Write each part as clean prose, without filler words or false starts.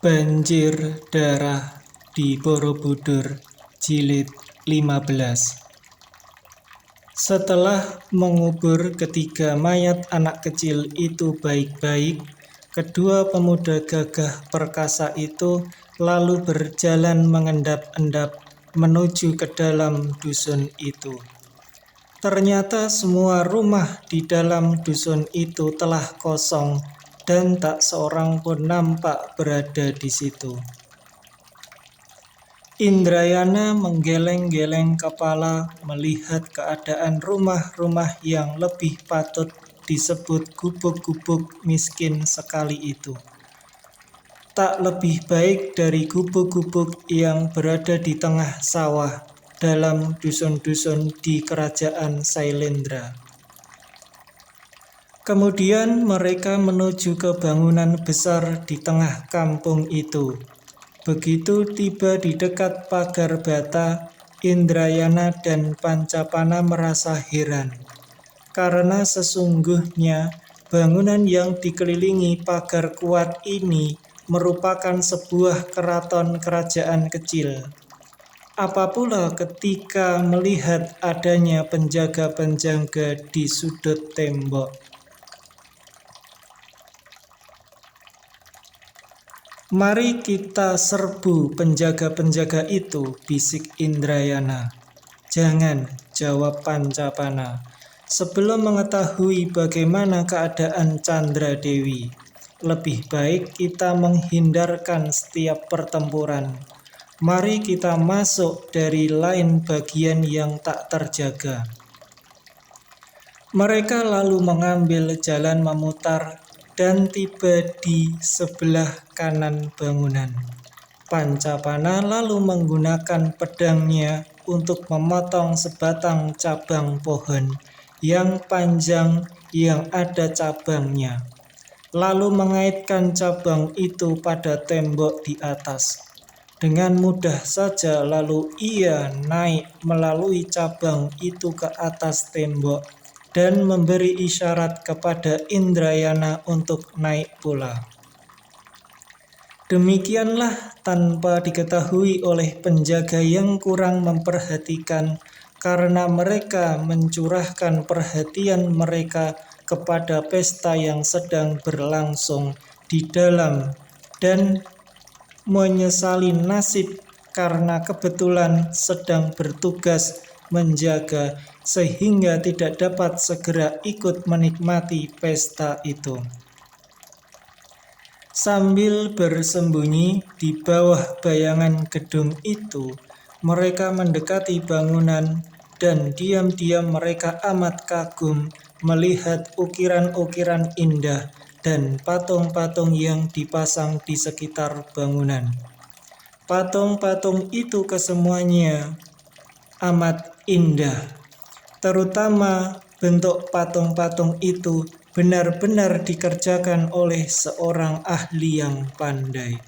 Banjir Darah di Borobudur Jilid 15. Setelah mengubur ketiga mayat anak kecil itu baik-baik, kedua pemuda gagah perkasa itu lalu berjalan mengendap-endap menuju ke dalam dusun itu. Ternyata semua rumah di dalam dusun itu telah kosong dan tak seorang pun nampak berada di situ. Indrayana menggeleng-geleng kepala melihat keadaan rumah-rumah yang lebih patut disebut gubuk-gubuk miskin sekali itu. Tak lebih baik dari gubuk-gubuk yang berada di tengah sawah dalam dusun-dusun di kerajaan Sailendra. Kemudian mereka menuju ke bangunan besar di tengah kampung itu. Begitu tiba di dekat pagar bata, Indrayana dan Pancapana merasa heran. Karena sesungguhnya bangunan yang dikelilingi pagar kuat ini merupakan sebuah keraton kerajaan kecil. Apa pula ketika melihat adanya penjaga-penjaga di sudut tembok. "Mari kita serbu penjaga-penjaga itu," bisik Indrayana. "Jangan," jawab Pancapana. "Sebelum mengetahui bagaimana keadaan Candradewi, lebih baik kita menghindarkan setiap pertempuran. Mari kita masuk dari lain bagian yang tak terjaga." Mereka lalu mengambil jalan memutar dan tiba di sebelah kanan bangunan. Pancapana lalu menggunakan pedangnya untuk memotong sebatang cabang pohon yang panjang yang ada cabangnya, lalu mengaitkan cabang itu pada tembok di atas. Dengan mudah saja lalu ia naik melalui cabang itu ke atas tembok dan memberi isyarat kepada Indrayana untuk naik pula. Demikianlah tanpa diketahui oleh penjaga yang kurang memperhatikan, karena mereka mencurahkan perhatian mereka kepada pesta yang sedang berlangsung di dalam dan menyesali nasib karena kebetulan sedang bertugas menjaga sehingga tidak dapat segera ikut menikmati pesta itu. Sambil bersembunyi di bawah bayangan gedung itu, mereka mendekati bangunan dan diam-diam mereka amat kagum melihat ukiran-ukiran indah dan patung-patung yang dipasang di sekitar bangunan. Patung-patung itu kesemuanya amat indah, terutama bentuk patung-patung itu benar-benar dikerjakan oleh seorang ahli yang pandai.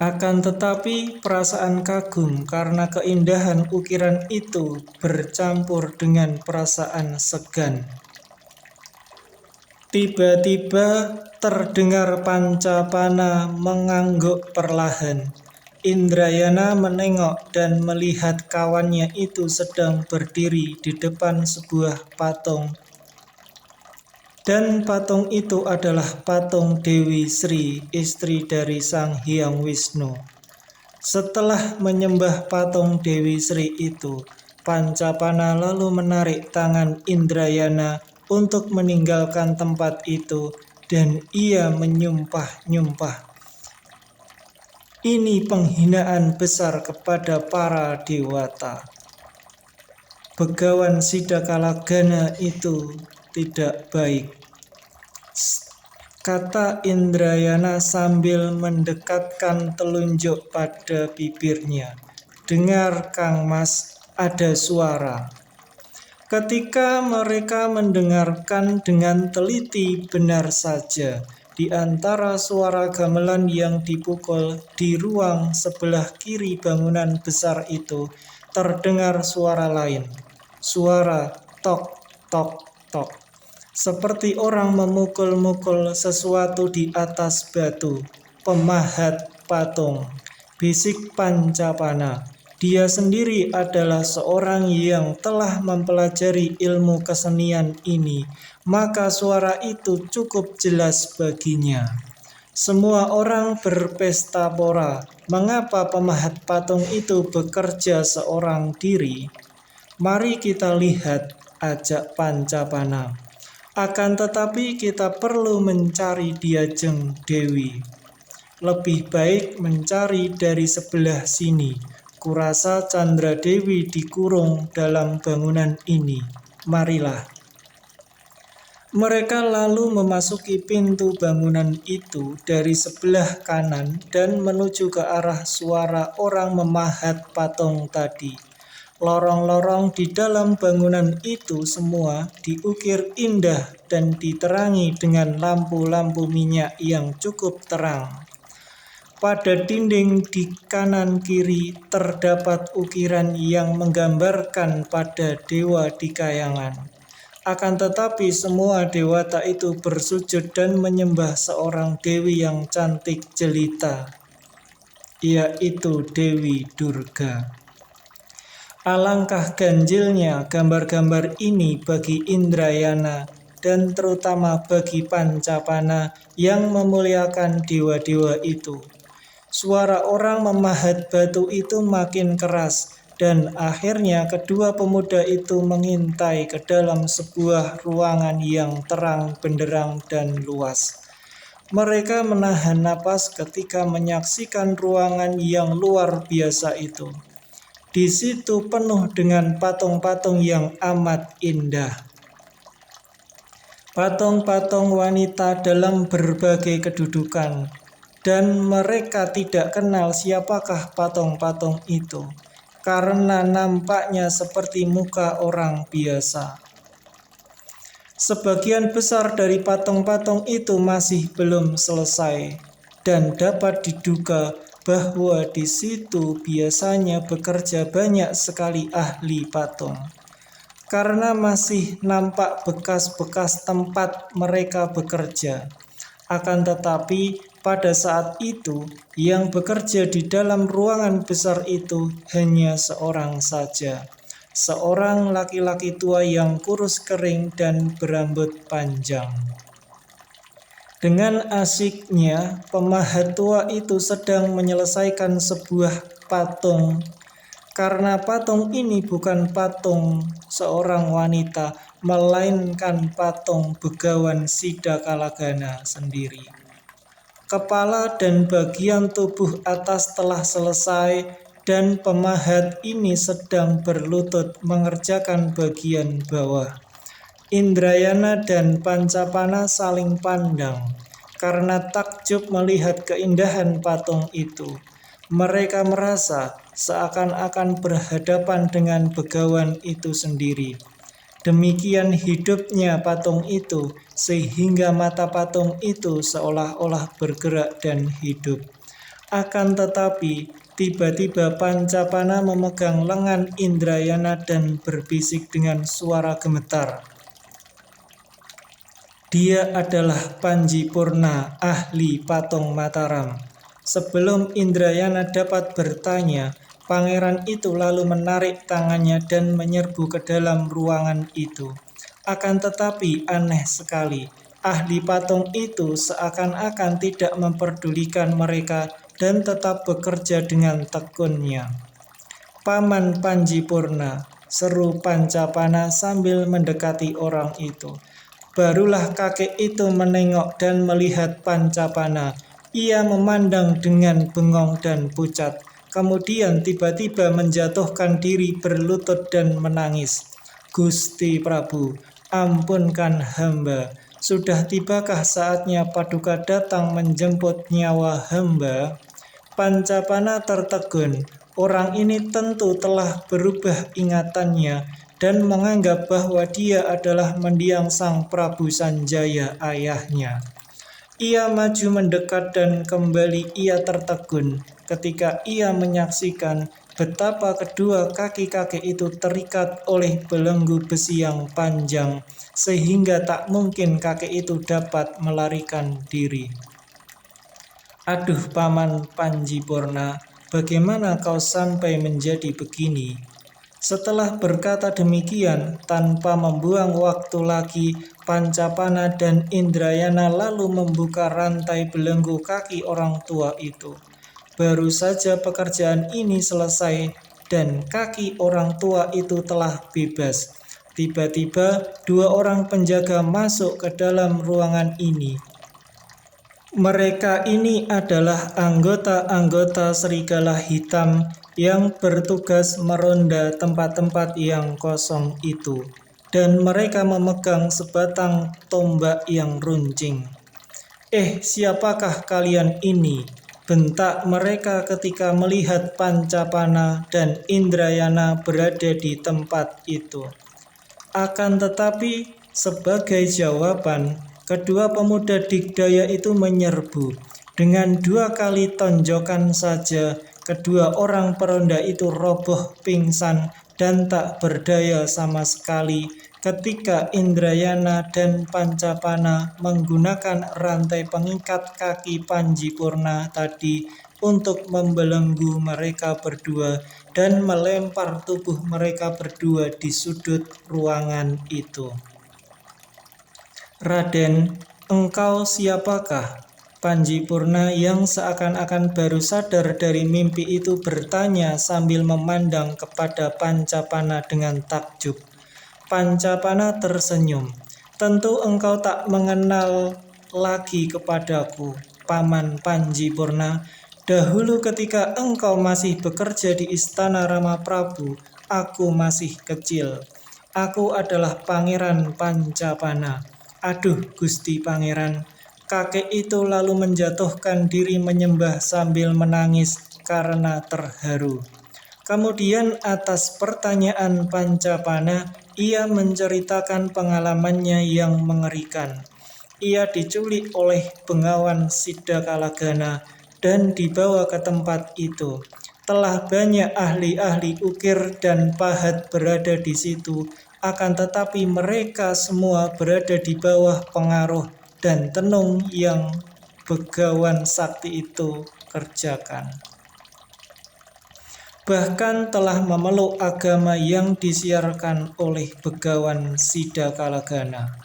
Akan tetapi perasaan kagum karena keindahan ukiran itu bercampur dengan perasaan segan. Tiba-tiba terdengar Pancapana mengangguk perlahan. Indrayana menengok dan melihat kawannya itu sedang berdiri di depan sebuah patung. Dan patung itu adalah patung Dewi Sri, istri dari Sang Hyang Wisnu. Setelah menyembah patung Dewi Sri itu, Pancapana lalu menarik tangan Indrayana untuk meninggalkan tempat itu dan ia menyumpah-nyumpah. Ini penghinaan besar kepada para dewata. Begawan Sidakalagana itu tidak baik, kata Indrayana sambil mendekatkan telunjuk pada bibirnya. "Dengar, Kang Mas, ada suara." Ketika mereka mendengarkan dengan teliti, benar saja, di antara suara gamelan yang dipukul di ruang sebelah kiri bangunan besar itu, terdengar suara lain. Suara tok, tok, tok. Seperti orang memukul-mukul sesuatu di atas batu. pemahat patung. Bisik Pancapana. Dia sendiri adalah seorang yang telah mempelajari ilmu kesenian ini, maka suara itu cukup jelas baginya. Semua orang berpesta pora. Mengapa pemahat patung itu bekerja seorang diri? Mari kita lihat, ajak Pancapana. Akan tetapi kita perlu mencari Diajeng Dewi. Lebih baik mencari dari sebelah sini. Kurasa Candra Dewi dikurung dalam bangunan ini. Marilah. Mereka lalu memasuki pintu bangunan itu dari sebelah kanan dan menuju ke arah suara orang memahat patung tadi. Lorong-lorong di dalam bangunan itu semua diukir indah dan diterangi dengan lampu-lampu minyak yang cukup terang. Pada dinding di kanan kiri terdapat ukiran yang menggambarkan pada dewa di kayangan. Akan tetapi semua dewata itu bersujud dan menyembah seorang dewi yang cantik jelita, yaitu Dewi Durga. Alangkah ganjilnya gambar-gambar ini bagi Indrayana dan terutama bagi Pancapana yang memuliakan dewa-dewa itu. Suara orang memahat batu itu makin keras dan akhirnya kedua pemuda itu mengintai ke dalam sebuah ruangan yang terang benderang dan luas. Mereka menahan napas ketika menyaksikan ruangan yang luar biasa itu. Di situ penuh dengan patung-patung yang amat indah. Patung-patung wanita dalam berbagai kedudukan, dan mereka tidak kenal siapakah patung-patung itu, karena nampaknya seperti muka orang biasa. Sebagian besar dari patung-patung itu masih belum selesai, dan dapat diduga bahwa di situ biasanya bekerja banyak sekali ahli patung, karena masih nampak bekas-bekas tempat mereka bekerja. Akan tetapi pada saat itu yang bekerja di dalam ruangan besar itu hanya seorang saja, seorang laki-laki tua yang kurus kering dan berambut panjang. Dengan asyiknya, pemahat tua itu sedang menyelesaikan sebuah patung. Karena patung ini bukan patung seorang wanita, melainkan patung Begawan Sidakalagana sendiri. Kepala dan bagian tubuh atas telah selesai dan pemahat ini sedang berlutut mengerjakan bagian bawah. Indrayana dan Pancapana saling pandang karena takjub melihat keindahan patung itu. Mereka merasa seakan-akan berhadapan dengan Begawan itu sendiri. Demikian hidupnya patung itu, sehingga mata patung itu seolah-olah bergerak dan hidup. Akan tetapi, tiba-tiba Pancapana memegang lengan Indrayana dan berbisik dengan suara gemetar. Dia adalah Panji Purna, ahli patung Mataram. Sebelum Indrayana dapat bertanya, pangeran itu lalu menarik tangannya dan menyerbu ke dalam ruangan itu. Akan tetapi aneh sekali, ahli patung itu seakan-akan tidak memperdulikan mereka dan tetap bekerja dengan tekunnya. "Paman Panji Purna," seru Pancapana sambil mendekati orang itu. Barulah kakek itu menengok dan melihat Pancapana. Ia memandang dengan bengong dan pucat. Kemudian tiba-tiba menjatuhkan diri berlutut dan menangis. "Gusti Prabu, ampunkan hamba. Sudah tibakah saatnya Paduka datang menjemput nyawa hamba?" Pancapana tertegun. Orang ini tentu telah berubah ingatannya dan menganggap bahwa dia adalah mendiang Sang Prabu Sanjaya ayahnya. Ia maju mendekat dan kembali ia tertegun ketika ia menyaksikan betapa kedua kaki kakek itu terikat oleh belenggu besi yang panjang, sehingga tak mungkin kakek itu dapat melarikan diri. Aduh Paman Panjipurna, bagaimana kau sampai menjadi begini? Setelah berkata demikian, tanpa membuang waktu lagi, Pancapana dan Indrayana lalu membuka rantai belenggu kaki orang tua itu. Baru saja pekerjaan ini selesai dan kaki orang tua itu telah bebas. Tiba-tiba dua orang penjaga masuk ke dalam ruangan ini. Mereka ini adalah anggota-anggota serigala hitam yang bertugas meronda tempat-tempat yang kosong itu, dan mereka memegang sebatang tombak yang runcing. Siapakah kalian ini?" bentak mereka ketika melihat Pancapana dan Indrayana berada di tempat itu. Akan tetapi, sebagai jawaban, kedua pemuda digdaya itu menyerbu. Dengan 2 kali tonjokan saja, kedua orang peronda itu roboh pingsan dan tak berdaya sama sekali ketika Indrayana dan Pancapana menggunakan rantai pengikat kaki Panjipurna tadi untuk membelenggu mereka berdua dan melempar tubuh mereka berdua di sudut ruangan itu. "Raden, engkau siapakah?" Panjipurna yang seakan-akan baru sadar dari mimpi itu bertanya sambil memandang kepada Pancapana dengan takjub. Pancapana tersenyum. "Tentu engkau tak mengenal lagi kepadaku, Paman Panjipurna. Dahulu ketika engkau masih bekerja di istana Rama Prabu, aku masih kecil. Aku adalah Pangeran Pancapana." "Aduh, Gusti Pangeran." Kakek itu lalu menjatuhkan diri menyembah sambil menangis karena terharu. Kemudian atas pertanyaan Pancapana, ia menceritakan pengalamannya yang mengerikan. Ia diculik oleh Bengawan Sidakalagana dan dibawa ke tempat itu. Telah banyak ahli-ahli ukir dan pahat berada di situ, akan tetapi mereka semua berada di bawah pengaruh dan tenung yang Begawan Sakti itu kerjakan. Bahkan telah memeluk agama yang disiarkan oleh Begawan Sidakalagana.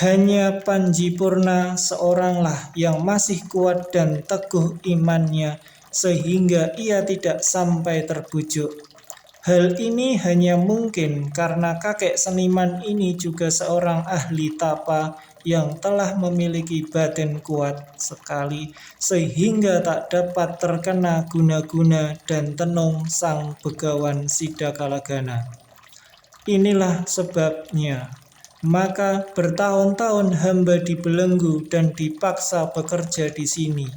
Hanya Panjipurna seoranglah yang masih kuat dan teguh imannya sehingga ia tidak sampai terbujuk. Hal ini hanya mungkin karena kakek seniman ini juga seorang ahli tapa yang telah memiliki batin kuat sekali sehingga tak dapat terkena guna-guna dan tenung sang Begawan Sidakalagana. Inilah sebabnya, maka bertahun-tahun hamba dibelenggu dan dipaksa bekerja di sini.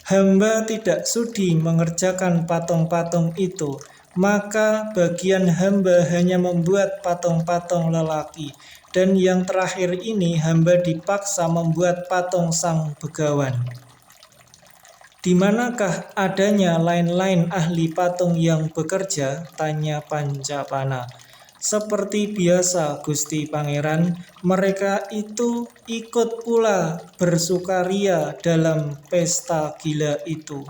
Hamba tidak sudi mengerjakan patung-patung itu, maka bagian hamba hanya membuat patung-patung lelaki. Dan yang terakhir ini hamba dipaksa membuat patung sang Begawan. "Di manakah adanya lain-lain ahli patung yang bekerja?" tanya Pancapana. "Seperti biasa, Gusti Pangeran, mereka itu ikut pula bersukaria dalam pesta gila itu.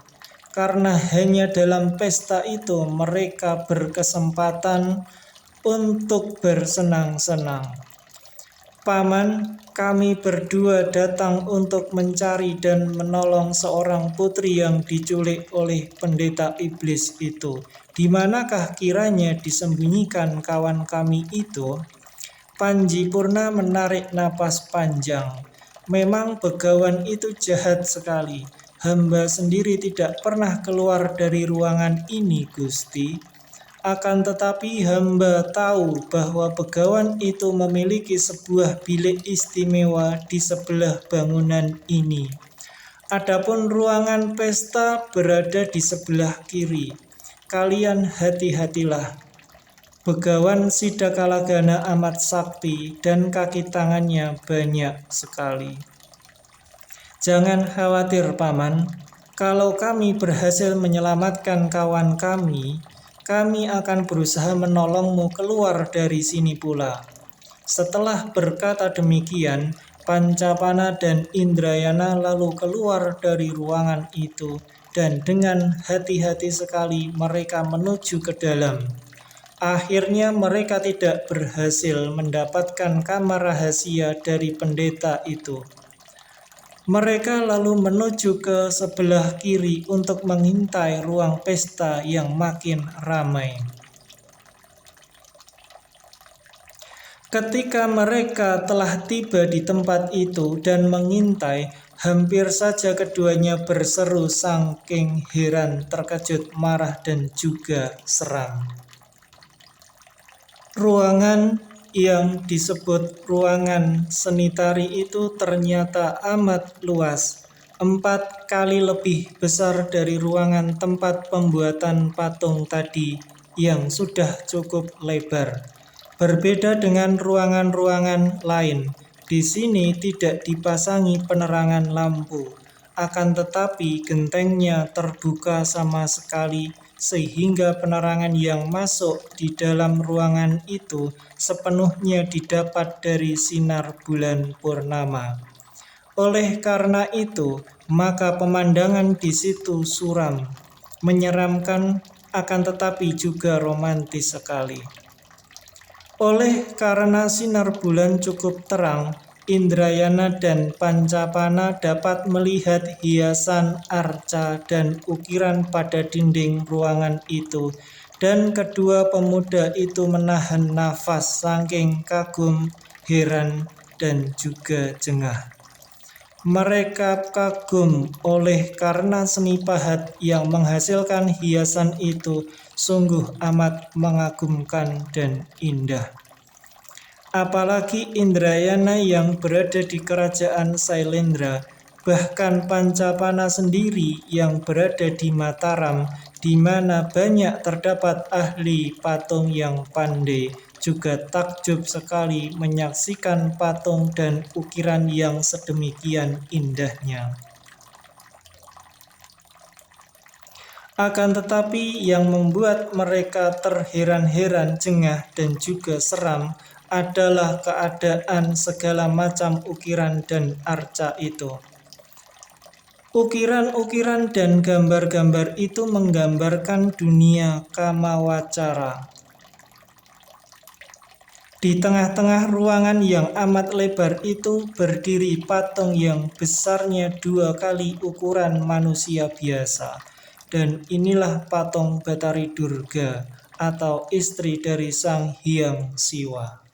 Karena hanya dalam pesta itu mereka berkesempatan untuk bersenang-senang. Paman, kami berdua datang untuk mencari dan menolong seorang putri yang diculik oleh pendeta iblis itu. Di manakah kiranya disembunyikan kawan kami itu?" Panjipurna menarik napas panjang. "Memang Begawan itu jahat sekali. Hamba sendiri tidak pernah keluar dari ruangan ini, Gusti. Akan tetapi hamba tahu bahwa Begawan itu memiliki sebuah bilik istimewa di sebelah bangunan ini. Adapun ruangan pesta berada di sebelah kiri. Kalian hati-hatilah. Begawan Sidakalagana amat sakti dan kaki tangannya banyak sekali. Jangan khawatir, Paman. Kalau kami berhasil menyelamatkan kawan kami akan berusaha menolongmu keluar dari sini pula." Setelah berkata demikian, Pancapana dan Indrayana lalu keluar dari ruangan itu, dan dengan hati-hati sekali mereka menuju ke dalam. Akhirnya mereka tidak berhasil mendapatkan kamar rahasia dari pendeta itu. Mereka lalu menuju ke sebelah kiri untuk mengintai ruang pesta yang makin ramai. Ketika mereka telah tiba di tempat itu dan mengintai, hampir saja keduanya berseru saking heran, terkejut, marah, dan juga seram. Ruangan yang disebut ruangan seni tari itu ternyata amat luas, 4 kali lebih besar dari ruangan tempat pembuatan patung tadi yang sudah cukup lebar. Berbeda dengan ruangan-ruangan lain, di sini tidak dipasangi penerangan lampu, akan tetapi gentengnya terbuka sama sekali sehingga penerangan yang masuk di dalam ruangan itu sepenuhnya didapat dari sinar bulan purnama. Oleh karena itu, maka pemandangan di situ suram, menyeramkan, akan tetapi juga romantis sekali. Oleh karena sinar bulan cukup terang, Indrayana dan Pancapana dapat melihat hiasan arca dan ukiran pada dinding ruangan itu, dan kedua pemuda itu menahan nafas saking kagum, heran, dan juga jengah. Mereka kagum oleh karena seni pahat yang menghasilkan hiasan itu sungguh amat mengagumkan dan indah. Apalagi Indrayana yang berada di kerajaan Sailendra, bahkan Pancapana sendiri yang berada di Mataram, di mana banyak terdapat ahli patung yang pandai, juga takjub sekali menyaksikan patung dan ukiran yang sedemikian indahnya. Akan tetapi yang membuat mereka terheran-heran, jengah, dan juga seram adalah keadaan segala macam ukiran dan arca itu. Ukiran-ukiran dan gambar-gambar itu menggambarkan dunia kamawacara. Di tengah-tengah ruangan yang amat lebar itu berdiri patung yang besarnya 2 kali ukuran manusia biasa. Dan inilah patung Batari Durga atau istri dari Sang Hyang Siwa.